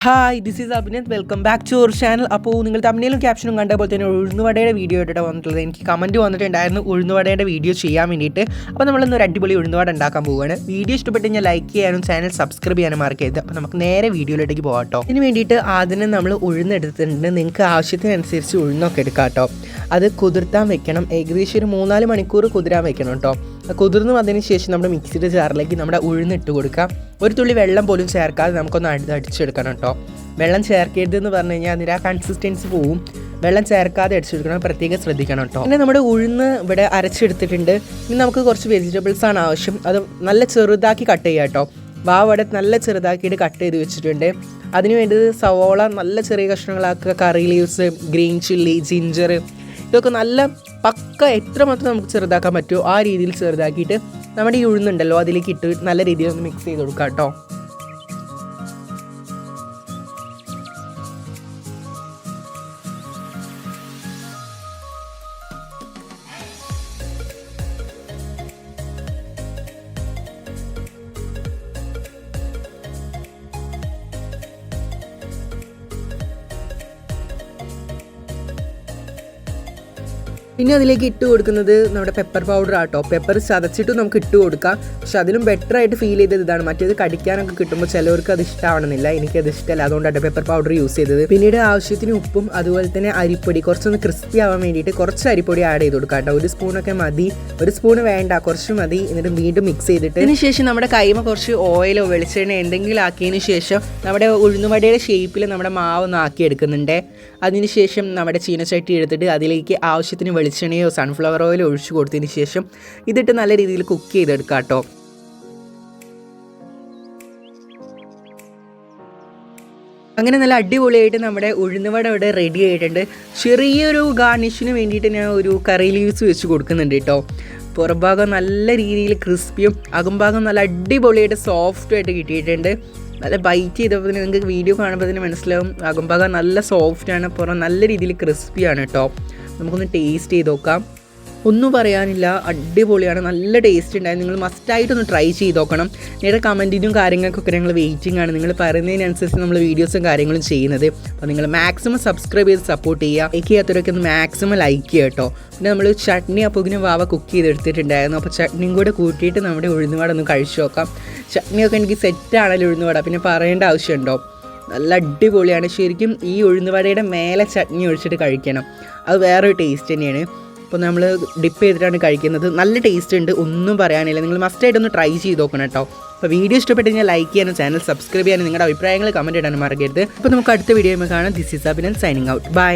Hi this is Abhinand welcome back to our channel. അപ്പോൾ നിങ്ങൾ തമ്മിലും ക്യാപ്ഷനും കണ്ട പോലെ തന്നെ ഉഴുന്നുവടയുടെ വീഡിയോ ആയിട്ടാണ് വന്നിട്ടുള്ളത്. എനിക്ക് കമൻറ്റ് വന്നിട്ടുണ്ടായിരുന്നു ഉഴുന്നുവടയുടെ വീഡിയോ ചെയ്യാൻ വേണ്ടിയിട്ട്. അപ്പോൾ നമ്മളിന്നൊരു അടിപൊളി ഉഴുന്നുവട ഉണ്ടാക്കാൻ പോവുകയാണ്. വീഡിയോ ഇഷ്ടപ്പെട്ട് കഴിഞ്ഞാൽ ലൈക്ക് ചെയ്യാനും ചാനൽ സബ്സ്ക്രൈബ് ചെയ്യാനും മറക്കരുത്. അപ്പോൾ നമുക്ക് നേരെ വീഡിയോയിലേക്ക് പോകാം കേട്ടോ. ഇതിന് വേണ്ടിയിട്ട് ആദ്യം നമ്മൾ ഉഴുന്നെടുത്തിട്ടുണ്ട്. നിങ്ങൾക്ക് ആവശ്യത്തിനനുസരിച്ച് ഉഴുന്നൊക്കെ എടുക്കാം കേട്ടോ. അത് കുതിർത്താൻ വെക്കണം. ഏകദേശം ഒരു 3-4 മണിക്കൂർ കുതിരാൻ വെക്കണം കേട്ടോ. കുതിർന്ന് വന്നതിന് ശേഷം നമ്മുടെ മിക്സിയുടെ ജാറിലേക്ക് നമ്മുടെ ഉഴുന്നിട്ട് കൊടുക്കാം. ഒരു തുള്ളി വെള്ളം പോലും ചേർക്കാതെ നമുക്കൊന്ന് അടിച്ചെടുക്കണം കേട്ടോ. വെള്ളം ചേർക്കരുതെന്ന് പറഞ്ഞു കഴിഞ്ഞാൽ അതിൻ്റെ ആ കൺസിസ്റ്റൻസി പോവും. വെള്ളം ചേർക്കാതെ അടിച്ചെടുക്കണം, പ്രത്യേകം ശ്രദ്ധിക്കണം കേട്ടോ. പിന്നെ നമ്മുടെ ഉഴുന്ന് ഇവിടെ അരച്ചെടുത്തിട്ടുണ്ട്. ഇനി നമുക്ക് കുറച്ച് വെജിറ്റബിൾസ് ആണ് ആവശ്യം. അത് നല്ല ചെറുതാക്കി കട്ട് ചെയ്യാം കേട്ടോ. വാവടെ നല്ല ചെറുതാക്കിയിട്ട് കട്ട് ചെയ്ത് വെച്ചിട്ടുണ്ട്. അതിന് വേണ്ടത് സവോള നല്ല ചെറിയ കഷ്ണങ്ങളാക്കുക, curry leaves, green chilli, ginger, ഇതൊക്കെ നല്ല പക്ക എത്രമാത്രം നമുക്ക് ചെറുതാക്കാൻ പറ്റുമോ ആ രീതിയിൽ ചെറുതാക്കിയിട്ട് നമ്മുടെ ഈ ഉഴുന്നുണ്ടല്ലോ അതിലേക്ക് ഇട്ട് നല്ല രീതിയിൽ ഒന്ന് മിക്സ് ചെയ്ത് കൊടുക്കാം കേട്ടോ. പിന്നെ അതിലേക്ക് ഇട്ട് കൊടുക്കുന്നത് നമ്മുടെ പെപ്പർ പൗഡർ ആട്ടോ. പെപ്പർ ചതച്ചിട്ട് നമുക്ക് ഇട്ട് കൊടുക്കാം. പക്ഷെ അതിലും ബെറ്റർ ആയിട്ട് ഫീൽ ചെയ്തത് ഇതാണ്. മറ്റേത് കടിക്കാനൊക്കെ കിട്ടുമ്പോൾ ചിലവർക്ക് അത് ഇഷ്ടമാവണമെന്നില്ല. എനിക്കത് ഇഷ്ടമല്ല, അതുകൊണ്ടാണ് പെപ്പർ പൗഡർ യൂസ് ചെയ്തത്. പിന്നീട് ആവശ്യത്തിന് ഉപ്പും അതുപോലെ തന്നെ അരിപ്പൊടി കുറച്ചൊന്ന് ക്രിസ്പി ആവാൻ വേണ്ടിയിട്ട് കുറച്ച് അരിപ്പൊടി ആഡ് ചെയ്ത് കൊടുക്കാം കേട്ടോ. 1 സ്പൂണൊക്കെ മതി, 1 സ്പൂൺ വേണ്ട, കുറച്ച് മതി. എന്നിട്ട് വീണ്ടും മിക്സ് ചെയ്തിട്ട് അതിന് ശേഷം നമ്മുടെ കൈമ കുറച്ച് ഓയിലോ വെളിച്ചെണ്ണ എന്തെങ്കിലും ആക്കിയതിന് ശേഷം നമ്മുടെ ഉഴുന്നുവടയുടെ ഷേപ്പിൽ നമ്മുടെ മാവ് ഒന്ന് ആക്കിയെടുക്കുന്നുണ്ട്. അതിനുശേഷം നമ്മുടെ ചീനച്ചട്ടി എടുത്തിട്ട് അതിലേക്ക് ആവശ്യത്തിന് വെളിച്ചെണ്ണയോ സൺഫ്ലവർ ഓയിലോ ഒഴിച്ചു കൊടുത്തതിന് ശേഷം ഇതിട്ട് നല്ല രീതിയിൽ കുക്ക് ചെയ്തെടുക്കാം കേട്ടോ. അങ്ങനെ നല്ല അടിപൊളിയായിട്ട് നമ്മുടെ ഉഴുന്നുവട ഇവിടെ റെഡി ആയിട്ടുണ്ട്. ചെറിയൊരു ഗാർണിഷിന് വേണ്ടിയിട്ട് ഞാൻ ഒരു കറി ലീവ്സ് വെച്ച് കൊടുക്കുന്നുണ്ട് കേട്ടോ. പുറംഭാഗം നല്ല രീതിയിൽ ക്രിസ്പിയും അകംഭാഗം നല്ല അടിപൊളിയായിട്ട് സോഫ്റ്റുമായിട്ട് കിട്ടിയിട്ടുണ്ട്. നല്ല ബൈറ്റ് ചെയ്തപ്പോൾ തന്നെ നിങ്ങൾക്ക് വീഡിയോ കാണുമ്പോൾ തന്നെ മനസ്സിലാവും അകംഭാഗം നല്ല സോഫ്റ്റാണ്, പുറം നല്ല രീതിയിൽ ക്രിസ്പിയാണ് കേട്ടോ. നമുക്കൊന്ന് ടേസ്റ്റ് ചെയ്ത് നോക്കാം. ഒന്നും പറയാനില്ല, അടിപൊളിയാണ്, നല്ല ടേസ്റ്റ് ഉണ്ടായിരുന്നു. നിങ്ങൾ മസ്റ്റായിട്ടൊന്ന് ട്രൈ ചെയ്ത് നോക്കണം. നിങ്ങളുടെ കമൻറ്റിനും കാര്യങ്ങൾക്കൊക്കെ ഞങ്ങൾ വെയിറ്റിംഗ് ആണ്. നിങ്ങൾ പറയുന്നതിനനുസരിച്ച് നമ്മൾ വീഡിയോസും കാര്യങ്ങളും ചെയ്യുന്നത്. അപ്പോൾ നിങ്ങൾ മാക്സിമം സബ്സ്ക്രൈബ് ചെയ്ത് സപ്പോർട്ട് ചെയ്യുക. ലൈക്ക് ചെയ്യാത്തവരൊക്കെ ഒന്ന് മാക്സിമം ലൈക്ക് ചെയ്യുക കേട്ടോ. പിന്നെ നമ്മൾ ചട്നി അപ്പോൾ ഇതിന് വാവ കുക്ക് ചെയ്തെടുത്തിട്ടുണ്ടായിരുന്നു. അപ്പോൾ ചട്നിയും കൂടെ കൂട്ടിയിട്ട് നമ്മുടെ ഉഴുന്നുവട ഒന്ന് കഴിച്ചു നോക്കാം. ചട്നിയൊക്കെ എനിക്ക് സെറ്റാണല്ലോ ഉഴുന്നുവട, പിന്നെ പറയേണ്ട ആവശ്യമുണ്ടോ. നല്ല അടിപൊളിയാണ്. ശരിക്കും ഈ ഉഴുന്നുവടയുടെ മേലെ ചട്നി ഒഴിച്ചിട്ട് കഴിക്കണം, അത് വേറൊരു ടേസ്റ്റ് തന്നെയാണ്. അപ്പോൾ നമ്മൾ ഡിപ്പ് ചെയ്തിട്ടാണ് കഴിക്കുന്നത്. നല്ല ടേസ്റ്റ് ഉണ്ട്, ഒന്നും പറയാനില്ല. നിങ്ങൾ മസ്റ്റായിട്ടൊന്ന് ട്രൈ ചെയ്ത് നോക്കണം കേട്ടോ. അപ്പോൾ വീഡിയോ ഇഷ്ടപ്പെട്ട് കഴിഞ്ഞാൽ ലൈക്ക് ചെയ്യാനും ചാനൽ സബ്സ്ക്രൈബ് ചെയ്യാനും നിങ്ങളുടെ അഭിപ്രായങ്ങൾ കമൻറ്റ് ഇടാനും മറക്കരുത്. അപ്പോൾ നമുക്ക് അടുത്ത വീഡിയോയിൽ കാണാം. This is Abhinand signing out. By.